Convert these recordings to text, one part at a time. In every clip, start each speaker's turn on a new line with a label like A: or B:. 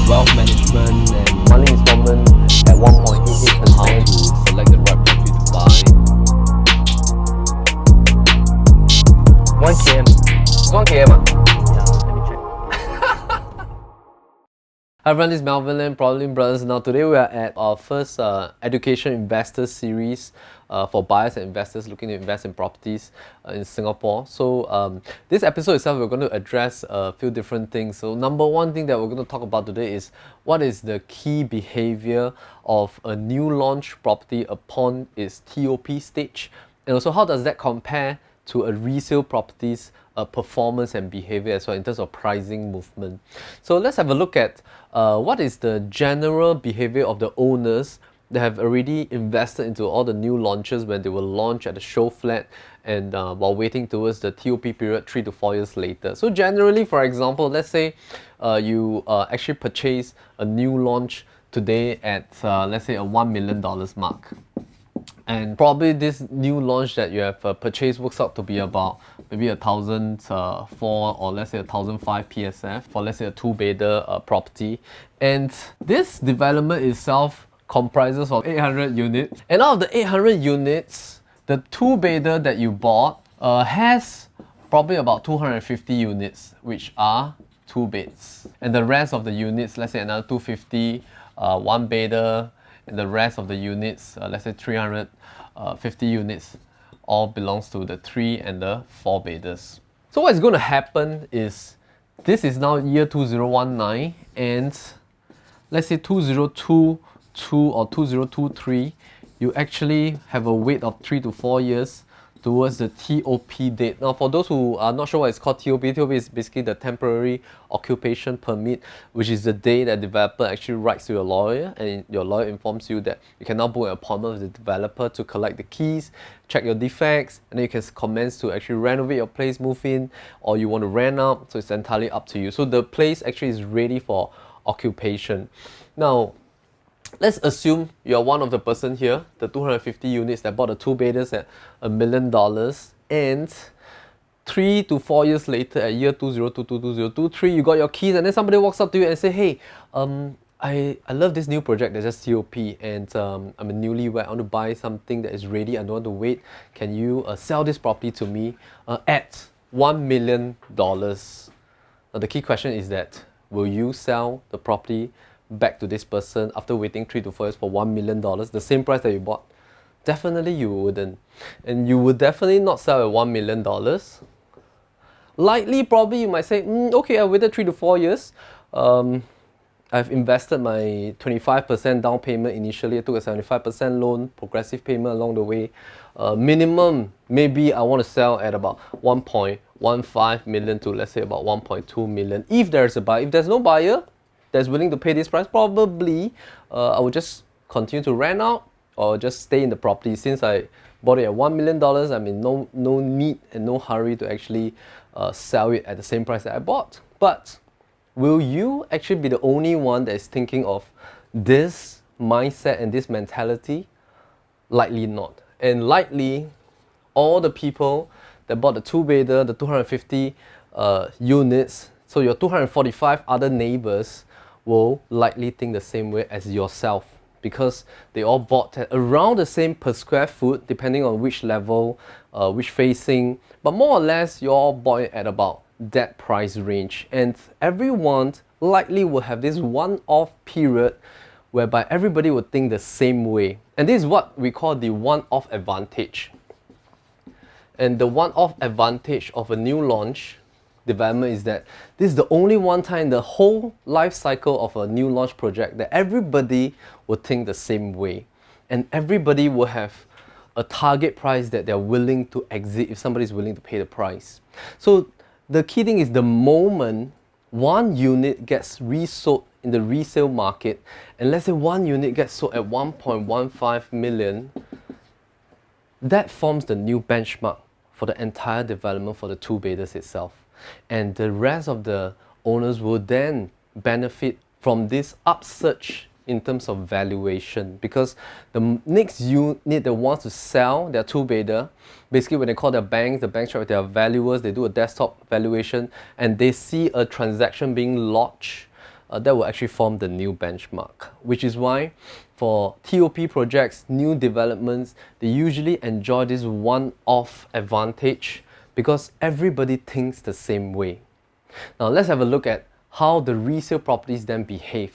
A: wealth management and
B: monthly installment at 1.88%.
A: how to select the right property to buy.
B: 1 km. It's 1 km. Yeah, let me check.
C: Hi everyone, this is Melvin Lim, Lim Brothers. Now today we are at our first education investor series for buyers and investors looking to invest in properties in Singapore. So this episode itself, we're going to address a few different things. So number one thing that we're going to talk about today is what is the key behavior of a new launch property upon its TOP stage, and also how does that compare to a resale property's performance and behavior as well in terms of pricing movement. So let's have a look at what is the general behavior of the owners that have already invested into all the new launches when they will launch at the show flat and while waiting towards the TOP period 3 to 4 years later. So generally, for example, let's say you actually purchase a new launch today at let's say a $1 million mark. And probably this new launch that you have purchased works out to be about maybe 1,004 or let's say 1,005 PSF for let's say a 2-bedder property. And this development itself comprises of 800 units. And out of the 800 units, the 2-bedder that you bought has probably about 250 units, which are 2 beds. And the rest of the units, let's say another 250, 1-bedder, and the rest of the units, let's say 350 units, all belongs to the 3 and the 4 bedders. So what is going to happen is, this is now year 2019, and let's say 2022 or 2023, you actually have a wait of 3 to 4 years towards the TOP date. Now for those who are not sure what it's called, TOP is basically the temporary occupation permit, which is the day that developer actually writes to your lawyer and your lawyer informs you that you can now book an appointment with the developer to collect the keys, check your defects, and then you can commence to actually renovate your place, move in, or you want to rent out. So it's entirely up to you. So the place actually is ready for occupation. Now let's assume you're one of the person here, the 250 units that bought the 2-bedders at $1 million, and 3 to 4 years later, at year 2022, 2023, you got your keys, and then somebody walks up to you and say, hey, I love this new project that's just TOP, and I'm a newlywed, I want to buy something that is ready, I don't want to wait. Can you sell this property to me at $1 million? Now the key question is that, will you sell the property back to this person after waiting 3 to 4 years for $1 million, the same price that you bought? Definitely you wouldn't. And you would definitely not sell at $1 million. Likely, probably you might say, okay, I waited 3 to 4 years. I've invested my 25% down payment initially. I took a 75% loan, progressive payment along the way. Minimum, maybe I want to sell at about 1.15 million to let's say about 1.2 million. If there's a buyer, if there's no buyer that's willing to pay this price, probably I would just continue to rent out or just stay in the property. Since I bought it at $1 million, I'm in no need and no hurry to actually sell it at the same price that I bought. But will you actually be the only one that is thinking of this mindset and this mentality? Likely not. And likely all the people that bought the 2-bedder, the 250 units, so your 245 other neighbors will likely think the same way as yourself, because they all bought at around the same per square foot, depending on which level, which facing, but more or less you all bought it at about that price range. And everyone likely will have this one-off period whereby everybody would think the same way. And this is what we call the one-off advantage. And the one-off advantage of a new launch development is that this is the only one time in the whole life cycle of a new launch project that everybody will think the same way, and everybody will have a target price that they're willing to exit if somebody is willing to pay the price. So the key thing is, the moment one unit gets resold in the resale market, and let's say one unit gets sold at 1.15 million, that forms the new benchmark for the entire development for the 2-bedders itself. And the rest of the owners will then benefit from this upsurge in terms of valuation, because the next unit that wants to sell their 2-bedder, basically when they call their banks, the banks check with their valuers, they do a desktop valuation, and they see a transaction being lodged that will actually form the new benchmark, which is why for TOP projects, new developments, they usually enjoy this one-off advantage because everybody thinks the same way. Now let's have a look at how the resale properties then behave.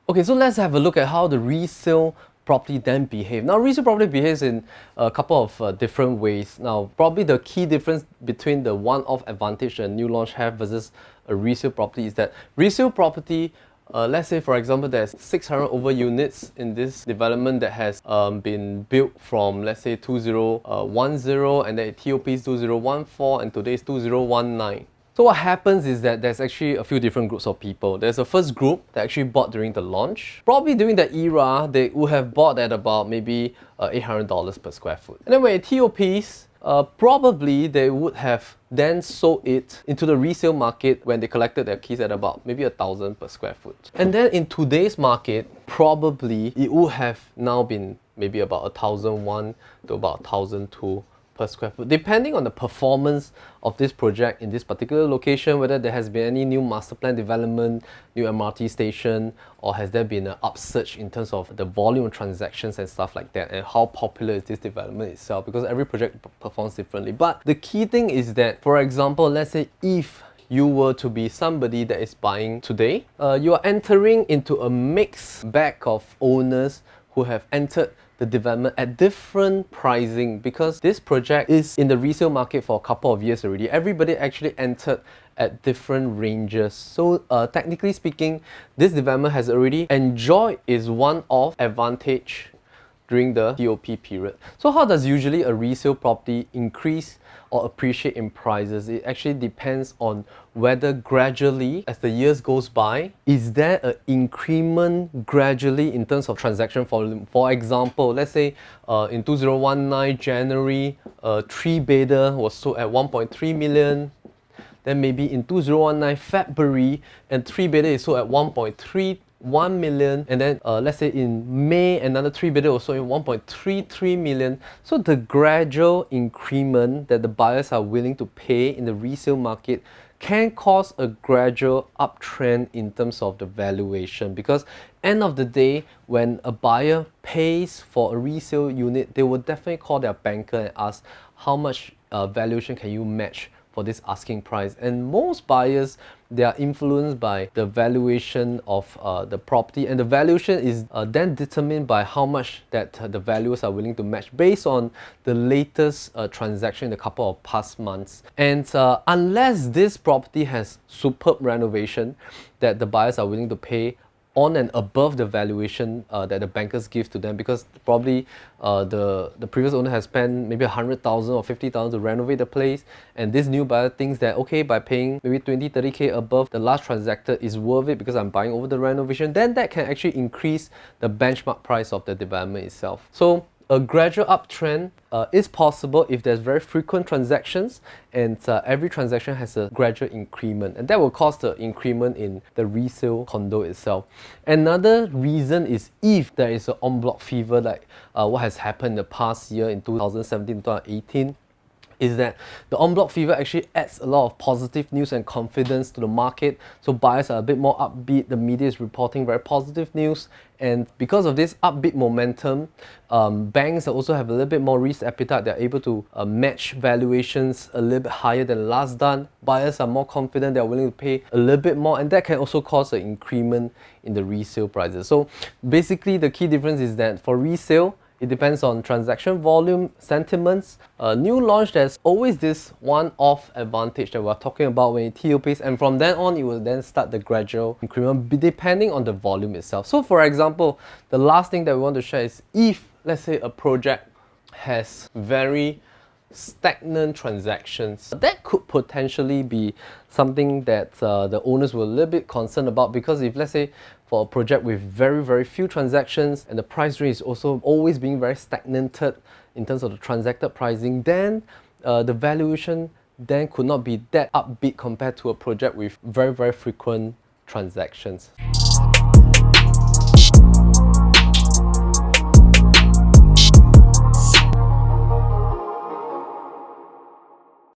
C: Okay, so let's have a look at how the resale property then behave. Now resale property behaves in a couple of different ways. Now probably the key difference between the one-off advantage that new launch have versus a resale property is that resale property, let's say for example there's 600 over units in this development that has been built from, let's say, 2010, and then TOP is 2014 and today is 2019. So what happens is that there's actually a few different groups of people. There's a first group that actually bought during the launch. Probably during that era, they would have bought at about maybe $800 per square foot. And then when TOPs, probably they would have then sold it into the resale market when they collected their keys at about maybe $1,000 per square foot. And then in today's market, probably it would have now been maybe about $1,001 to about $1,002 per square foot, depending on the performance of this project in this particular location, whether there has been any new master plan development, new MRT station, or has there been an upsurge in terms of the volume of transactions and stuff like that, and how popular is this development itself, because every project performs differently. But the key thing is that, for example, let's say if you were to be somebody that is buying today, you are entering into a mixed bag of owners who have entered the development at different pricing, because this project is in the resale market for a couple of years already. Everybody actually entered at different ranges. So technically speaking, this development has already enjoyed its one-off advantage during the TOP period. So how does usually a resale property increase or appreciate in prices? It actually depends on whether gradually, as the years goes by, is there an increment gradually in terms of transaction volume. For example, let's say in 2019 January, a 3-bedder was sold at 1.3 million. Then maybe in 2019 February, and 3-bedder is sold at 1.31 million, and then let's say in May another 3-bedder was sold at 1.33 million. So the gradual increment that the buyers are willing to pay in the resale market can cause a gradual uptrend in terms of the valuation, because end of the day, when a buyer pays for a resale unit, they will definitely call their banker and ask how much valuation can you match for this asking price. And most buyers, they are influenced by the valuation of the property, and the valuation is then determined by how much that the valuers are willing to match based on the latest transaction in a couple of past months. And unless this property has superb renovation that the buyers are willing to pay on and above the valuation that the bankers give to them, because probably the previous owner has spent maybe 100,000 or 50,000 to renovate the place, and this new buyer thinks that, okay, by paying maybe 20-30k above the last transacted is worth it because I'm buying over the renovation, then that can actually increase the benchmark price of the development itself. So a gradual uptrend is possible if there's very frequent transactions, and every transaction has a gradual increment, and that will cause the increment in the resale condo itself. Another reason is if there is an en bloc fever, like what has happened in the past year in 2017-2018, is that the en bloc fever actually adds a lot of positive news and confidence to the market. So buyers are a bit more upbeat, the media is reporting very positive news, and because of this upbeat momentum, banks also have a little bit more risk appetite. They're able to match valuations a little bit higher than last done. Buyers are more confident, they're willing to pay a little bit more, and that can also cause an increment in the resale prices. So basically the key difference is that for resale, it depends on transaction volume, sentiments. New launch, there's always this one-off advantage that we're talking about when it TOPs, and from then on, it will then start the gradual increment depending on the volume itself. So for example, the last thing that we want to share is if, let's say, a project has very stagnant transactions, that could potentially be something that the owners were a little bit concerned about, because if, let's say, for a project with very few transactions and the price range is also always being very stagnated in terms of the transacted pricing, then the valuation then could not be that upbeat compared to a project with very frequent transactions.